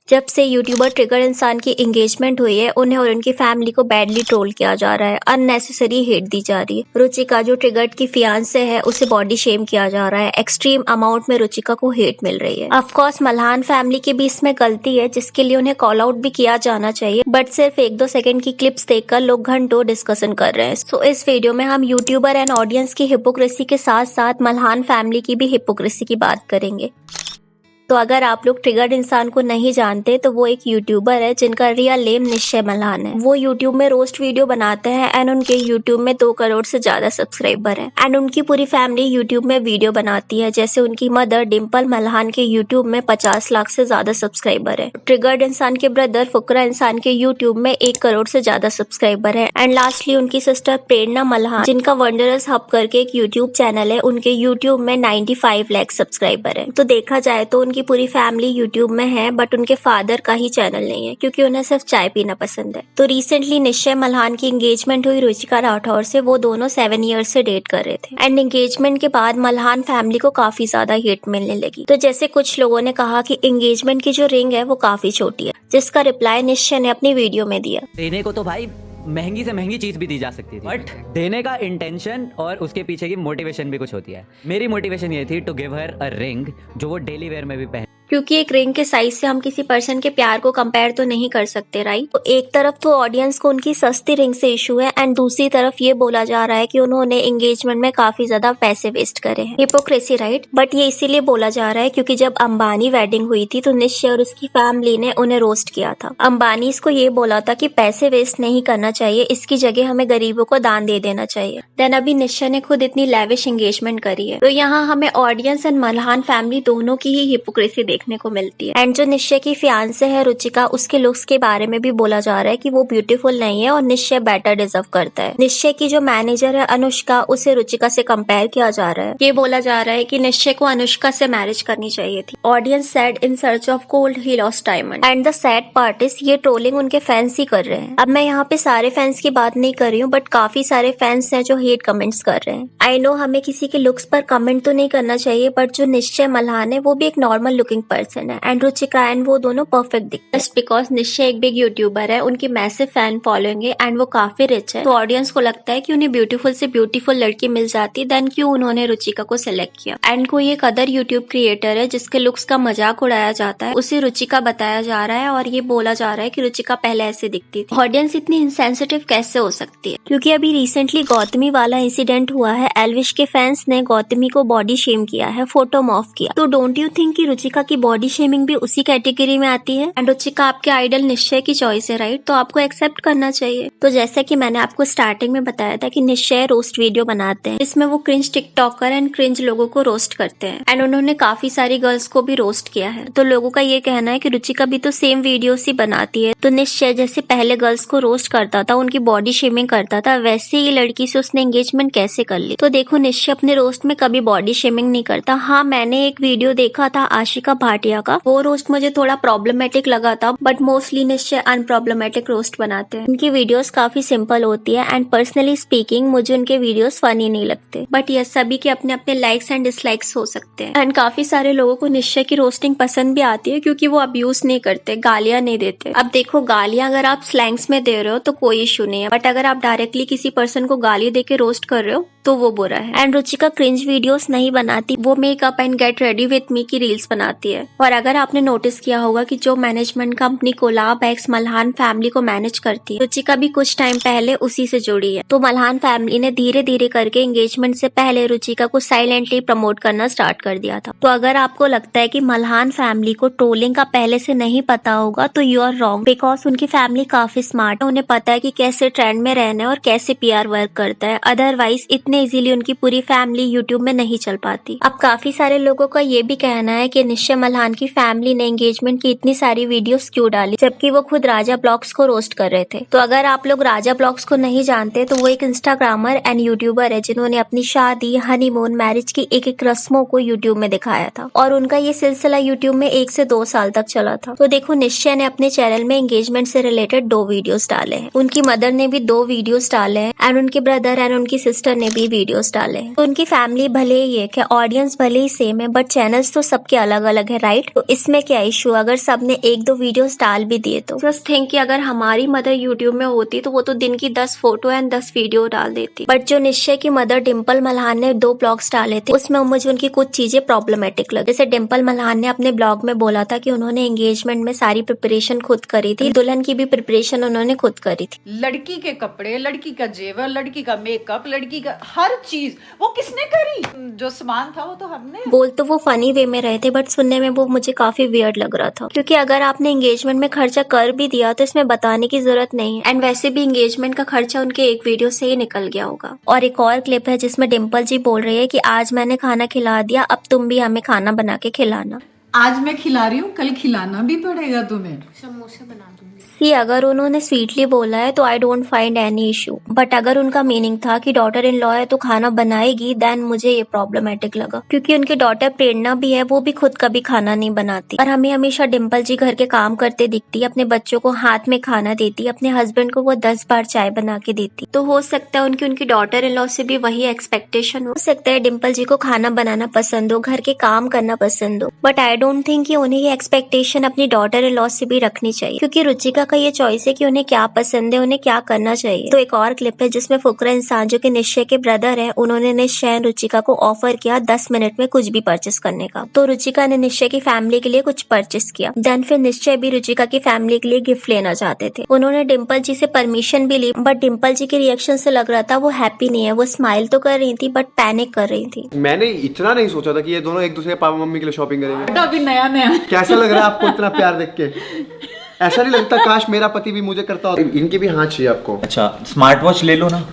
जब से YouTuber trigger इंसान की एंगेजमेंट हुई है, उन्हें और उनकी फैमिली को बैडली ट्रोल किया जा रहा है, अननेसेसरी हेट दी जा रही है। रुचिका जो ट्रिगर की फियांसे है, उसे बॉडी शेम किया जा रहा है। एक्सट्रीम अमाउंट में रुचिका को हेट मिल रही है। ऑफ कोर्स मल्हान फैमिली की भी इसमें गलती है, जिसके लिए उन्हें कॉल आउट भी किया जाना चाहिए, बट सिर्फ 1-2 सेकंड की क्लिप्स देखकर लोग घंटों डिस्कशन कर रहे हैं। सो इस वीडियो में हम यूट्यूबर एंड ऑडियंस की हिपोक्रेसी के साथ साथ मल्हान फैमिली की भी हिपोक्रेसी की बात करेंगे। तो अगर आप लोग ट्रिगर्ड इंसान को नहीं जानते, तो वो एक यूट्यूबर है जिनका रियल नेम निश्चय मल्हान है। वो यूट्यूब में रोस्ट वीडियो बनाते हैं एंड उनके यूट्यूब में 2 करोड़ से ज्यादा सब्सक्राइबर हैं एंड उनकी पूरी फैमिली यूट्यूब में वीडियो बनाती है। जैसे उनकी मदर डिम्पल मल्हान के यूट्यूब में 50 लाख से ज्यादा सब्सक्राइबर है। ट्रिगर्ड इंसान के ब्रदर फुकरा इंसान के यूट्यूब में 1 करोड़ से ज्यादा सब्सक्राइबर है एंड लास्टली उनकी सिस्टर प्रेरणा मल्हान, जिनका वंडरस हब करके एक यूट्यूब चैनल है, उनके यूट्यूब में 95 लाख सब्सक्राइबर है। तो देखा जाए तो की पूरी फैमिली यूट्यूब में है, बट उनके फादर का ही चैनल नहीं है क्योंकि उन्हें सिर्फ चाय पीना पसंद है। तो रिसेंटली निश्चय मल्हान की एंगेजमेंट हुई रुचिका राठौर से। वो दोनों 7 ईयर्स से डेट कर रहे थे एंड एंगेजमेंट के बाद मल्हान फैमिली को काफी ज्यादा हेट मिलने लगी। तो जैसे कुछ लोगों ने कहा कि एंगेजमेंट की जो रिंग है वो काफी छोटी है, जिसका रिप्लाई निश्चय ने अपनी वीडियो में दिया। देने को तो भाई महंगी से महंगी चीज भी दी जा सकती थी, बट देने का इंटेंशन और उसके पीछे की मोटिवेशन भी कुछ होती है। मेरी मोटिवेशन ये थी to give her a ring जो वो डेली वेयर में भी पहने, क्योंकि एक रिंग के साइज से हम किसी पर्सन के प्यार को कंपेयर तो नहीं कर सकते, राइट। तो एक तरफ तो ऑडियंस को उनकी सस्ती रिंग से इशू है एंड दूसरी तरफ ये बोला जा रहा है कि उन्होंने एंगेजमेंट में काफी ज्यादा पैसे वेस्ट करे हैं। Hypocrisy, right. बट ये इसीलिए बोला जा रहा है क्योंकि जब अंबानी वेडिंग हुई थी तो निश्चय और उसकी फैमिली ने उन्हें रोस्ट किया था। अंबानी इसको ये बोला था कि पैसे वेस्ट नहीं करना चाहिए, इसकी जगह हमें गरीबों को दान दे देना चाहिए। देन अभी निश्चय ने खुद इतनी लैविश एंगेजमेंट करी है। तो यहाँ हमें ऑडियंस एंड मल्हान फैमिली दोनों की ही हिपोक्रेसी देखने को मिलती है। एंड जो निश्चय की फियांसे है रुचिका, उसके लुक्स के बारे में भी बोला जा रहा है कि वो ब्यूटीफुल नहीं है और निश्चय बेटर डिजर्व करता है। निश्चय की जो मैनेजर है अनुष्का, उसे रुचिका से कंपेयर किया जा रहा है। ये बोला जा रहा है कि निश्चय को अनुष्का से मैरिज करनी चाहिए थी। Audience said in search of gold he lost diamond and the sad part is ये ट्रोलिंग उनके फैंस ही कर रहे हैं। अब मैं यहाँ पे सारे फैंस की बात नहीं कर रही हूँ, बट काफी सारे फैंस हैं जो हेट कमेंट्स कर रहे हैं। आई नो हमें किसी के लुक्स पर कमेंट तो नहीं करना चाहिए, बट जो निश्चय मल्हान है वो भी एक नॉर्मल लुकिंग पर्सन है एंड रुचिका एंड वो दोनों परफेक्ट दिखते हैं। जस्ट बिकॉज निश्चय एक बिग यूट्यूबर है, उनकी मैसिव फैन फॉलोइंग है एंड वो काफी रिच है, तो ऑडियंस को लगता है कि उन्हें ब्यूटीफुल से ब्यूटीफुल लड़की मिल जाती, देन क्यों उन्होंने रुचिका को सिलेक्ट किया। एंड कोई एक अदर यूट्यूब क्रिएटर है जिसके लुक्स का मजाक उड़ाया जाता है, उसे रुचिका बताया जा रहा है और ये बोला जा रहा है कि रुचिका पहले ऐसे दिखती थी। ऑडियंस इतनी इनसेंसिटिव कैसे हो सकती है? क्योंकि अभी रिसेंटली गौतमी वाला इंसिडेंट हुआ है। एल्विश के फैंस ने गौतमी को बॉडी शेम किया है, फोटो मॉफ किया। तो डोंट यू थिंक कि रुचिका की बॉडी शेमिंग भी उसी कैटेगरी में आती है? एंड रुचिका आपके आइडल निश्चय की चॉइस है, राइट, तो आपको एक्सेप्ट करना चाहिए। तो जैसे कि मैंने आपको स्टार्टिंग में बताया था कि निश्चय रोस्ट वीडियो बनाते हैं, इसमें वो क्रिंज टिकटॉकर एंड क्रिंज लोगों को रोस्ट करते हैं एंड उन्होंने काफी सारी गर्ल्स को भी रोस्ट किया है। तो लोगों का ये कहना है कि रुचिका भी तो सेम वीडियोस ही बनाती है, तो निश्चय जैसे पहले गर्ल्स को रोस्ट करता था, उनकी बॉडी शेमिंग करता था, वैसे ही लड़की से उसने एंगेजमेंट कैसे कर ली। तो देखो निश्चय अपने रोस्ट में कभी बॉडी शेमिंग नहीं करता। हाँ, मैंने एक वीडियो देखा था आशिका भाटिया का, वो रोस्ट मुझे थोड़ा प्रॉब्लमेटिक लगा था, बट मोस्टली निश्चय अनप्रॉब्लमेटिक रोस्ट बनाते हैं। उनकी वीडियोस काफी सिंपल होती है एंड पर्सनली स्पीकिंग मुझे उनके वीडियोस फनी नहीं लगते, बट ये सभी के अपने अपने लाइक्स एंड डिसलाइक्स हो सकते हैं। एंड काफी सारे लोगों को निश्चय की रोस्टिंग पसंद भी आती है क्योंकि वो अब्यूज नहीं करते, गालियां नहीं देते। अब देखो, गालियां अगर आप स्लैंग्स में दे रहे हो तो कोई इशू नहीं है, बट अगर आप डायरेक्टली किसी पर्सन को गाली देके रोस्ट कर रहे हो तो वो बुरा है। एंड रुचिका क्रिंज वीडियोस नहीं बनाती, वो makeup and get ready with me की रील्स बनाती है। और अगर आपने नोटिस किया होगा कि जो management company Collab X Malhan family को मैनेज करती है, रुचिका भी कुछ टाइम पहले उसी से जुड़ी है। तो मल्हान फैमिली ने धीरे धीरे करके एंगेजमेंट से पहले रुचिका को साइलेंटली प्रमोट करना स्टार्ट कर दिया था। तो अगर आपको लगता है कि मल्हान फैमिली को ट्रोलिंग का पहले से नहीं पता होगा तो यू आर रॉन्ग, बिकॉज उनकी फैमिली काफी स्मार्ट है, उन्हें पता है कि कैसे ट्रेंड में रहना है और कैसे पीआर वर्क करता है। अदरवाइज इतने इजीली उनकी पूरी फैमिली यूट्यूब में नहीं चल पाती। अब काफी सारे लोगों का ये भी कहना है कि निश्चय मल्हान की फैमिली ने एंगेजमेंट की इतनी सारी वीडियोस क्यों डाली, जबकि वो खुद राजा ब्लॉग्स को रोस्ट कर रहे थे। तो अगर आप लोग राजा ब्लॉग्स को नहीं जानते तो वो एक इंस्टाग्रामर एंड यूट्यूबर है जिन्होंने अपनी शादी, हनीमून, मैरिज की एक एक रस्मों को यूट्यूब में दिखाया था और उनका ये सिलसिला यूट्यूब में 1 से 2 साल तक चला था। तो देखो, निश्चय ने अपने चैनल में एंगेजमेंट से रिलेटेड 2 वीडियोस डाले हैं, उनकी मदर ने भी 2 वीडियोस डाले हैं एंड उनके ब्रदर एंड उनकी सिस्टर ने भी ही वीडियोस डाले हैं। तो उनकी फैमिली भले ही एक है, ऑडियंस भले ही सेम है, बट चैनल्स तो सबके अलग अलग है, राइट? तो इसमें क्या इशू अगर सबने एक दो वीडियोस डाल भी दिए तो? जस्ट थिंक कि अगर हमारी मदर यूट्यूब में होती तो वो तो दिन की 10 फोटो एंड 10 वीडियो डाल देती। बट जो निश्चय की मदर डिम्पल मल्हान ने 2 ब्लॉग्स डाले थे, उसमें मुझे उनकी कुछ चीजें प्रॉब्लमेटिक लगी। जैसे डिम्पल मल्हान ने अपने ब्लॉग में बोला था कि उन्होंने एंगेजमेंट में सारी प्रिपरेशन खुद करी थी, दुल्हन की भी प्रिपरेशन उन्होंने खुद करी थी। लड़की के कपड़े, लड़की का जेवर, लड़की का मेकअप, लड़की का हर चीज वो किसने करी? जो सामान था वो तो हमने। बोल तो वो फनी वे में रहे थे, बट सुनने में वो मुझे काफी वियर्ड लग रहा था, क्योंकि अगर आपने एंगेजमेंट में खर्चा कर भी दिया तो इसमें बताने की जरूरत नहीं है। एंड वैसे भी एंगेजमेंट का खर्चा उनके एक वीडियो से ही निकल गया होगा। और एक और क्लिप है जिसमें डिम्पल जी बोल रही है कि आज मैंने खाना खिला दिया, अब तुम भी हमें खाना बना के खिलाना। आज मैं खिला रही हूँ, कल खिलाना भी पड़ेगा तुम्हें। समोसे बना दूंगी। सी अगर उन्होंने स्वीटली बोला है तो I don't find any issue, but अगर उनका मीनिंग था कि डॉटर इन लॉ है तो खाना बनाएगी, देन मुझे ये प्रॉब्लमेटिक लगा, क्योंकि उनकी डॉटर प्रेरणा भी है, वो भी खुद कभी खाना नहीं बनाती और हमें हमेशा डिम्पल जी घर के काम करते दिखती, अपने बच्चों को हाथ में खाना देती, अपने हस्बैंड को वो 10 बार चाय बना के देती। तो हो सकता है उनकी डॉटर इन लॉ से भी वही एक्सपेक्टेशन हो सकता है डिम्पल जी को खाना बनाना पसंद हो, घर के काम करना पसंद हो, बट आई डोंट थिंक कि उन्हें ये एक्सपेक्टेशन अपनी डॉटर इन लॉ से भी रखनी चाहिए, क्योंकि रुचिका का ये चॉइस है कि उन्हें क्या पसंद है, उन्हें क्या करना चाहिए। तो एक और क्लिप है जिसमें फुकरा इंसान जो कि निश्चय के ब्रदर है, उन्होंने निश्चय रुचिका को ऑफर किया 10 मिनट में कुछ भी परचेस करने का। तो रुचिका ने निश्चय की फैमिली के लिए कुछ परचेस किया, देन फिर निश्चय भी रुचिका की फैमिली के लिए गिफ्ट लेना चाहते थे। उन्होंने डिम्पल जी से परमिशन भी ली, बट डिम्पल जी के रिएक्शन से लग रहा था वो हैप्पी नहीं है। वो स्माइल तो कर रही थी बट पैनिक कर रही थी। मैंने इतना नहीं सोचा था कि ये दोनों एक दूसरे के पापा मम्मी के लिए शॉपिंग करेंगे। अभी नया नया कैसा लग रहा है आपको इतना प्यार देख के? ऐसा नहीं लगता काश मेरा पति भी मुझे करता हो? इनकी भी हाथ चाहिए आपको। अच्छा स्मार्ट वॉच ले लो ना,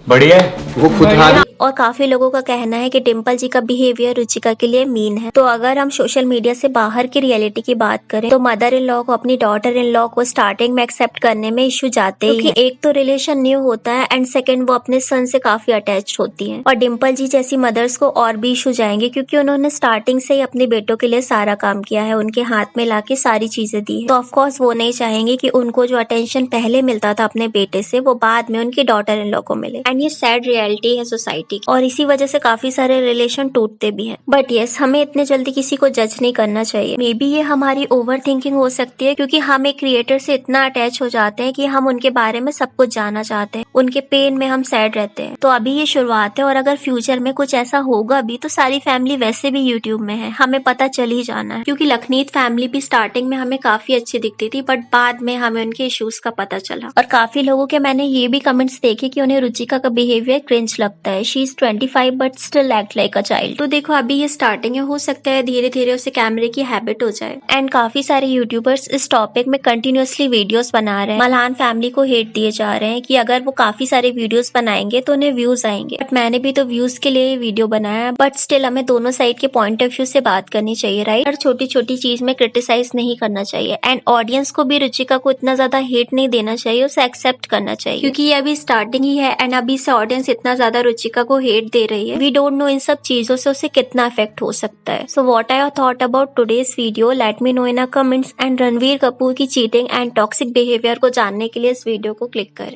बढ़िया है। वो खुद हाथ। और काफी लोगों का कहना है कि डिम्पल जी का बिहेवियर रुचिका के लिए मीन है। तो अगर हम सोशल मीडिया से बाहर की रियलिटी की बात करें तो मदर इन लॉ को अपनी डॉटर इन लॉ को स्टार्टिंग में एक्सेप्ट करने में इशू जाते ही, एक तो रिलेशन न्यू होता है एंड सेकंड वो अपने सन से काफी अटैच्ड होती हैं। और डिम्पल जी जैसी मदर्स को और भी इशू जाएंगे, क्योंकि उन्होंने स्टार्टिंग से ही अपने बेटों के लिए सारा काम किया है, उनके हाथ में लाके सारी चीजें दी है। तो ऑफकोर्स वो नहीं चाहेंगे कि उनको जो अटेंशन पहले मिलता था अपने बेटे से वो बाद में उनकी डॉटर इन लॉ को मिले। एंड ये सैड रियलिटी है सोसाइटी की, और इसी वजह से काफी सारे रिलेशन टूटते भी हैं। बट यस, हमें इतने जल्दी किसी को जज नहीं करना चाहिए। मे बी ये हमारी ओवर थिंकिंग हो सकती है, क्योंकि हम एक क्रिएटर से इतना अटैच हो जाते हैं कि हम उनके बारे में सब कुछ जानना चाहते हैं, उनके पेन में हम सैड रहते हैं। तो अभी ये शुरुआत है, और अगर फ्यूचर में कुछ ऐसा होगा भी तो सारी फैमिली वैसे भी यूट्यूब में है, हमें पता चल ही जाना है। क्योंकि लखनीत फैमिली भी स्टार्टिंग में हमें काफी अच्छी दिखती थी, बट बाद में हमें उनके इश्यूज का पता चला। और काफी लोगों के मैंने ये भी कमेंट्स देखे कि उन्हें रुचिका का बिहेवियर क्रिंज लगता है। She is 25 but still act like a child. तो देखो अभी ये स्टार्टिंग है, हो सकता है धीरे धीरे उसे कैमरे की हैबिट हो जाए। एंड काफी सारे यूट्यूबर्स इस टॉपिक में कंटिन्यूअसली वीडियोस बना रहे हैं। मल्हान फैमिली को हेट दिए जा रहे हैं कि अगर वो काफी सारे वीडियोस बनाएंगे तो उन्हें व्यूज आएंगे। बट मैंने भी तो व्यूज के लिए वीडियो बनाया, बट स्टिल हमें दोनों साइड के पॉइंट ऑफ व्यू से बात करनी चाहिए, राइट? हर छोटी छोटी चीज में क्रिटिसाइज नहीं करना चाहिए। एंड ऑडियंस को भी रुचिका को इतना ज्यादा हेट नहीं देना चाहिए, उसे एक्सेप्ट करना चाहिए, क्योंकि ये अभी स्टार्टिंग ही है। एंड अभी से ऑडियंस इतना ज्यादा रुचिका को हेट दे रही है, वी डोंट नो इन सब चीजों से उसे कितना इफेक्ट हो सकता है। So what are your thought about today's video? Let me know in a comments. And Ranveer Kapoor की चीटिंग एंड टॉक्सिक बिहेवियर को जानने के लिए इस वीडियो को क्लिक करें।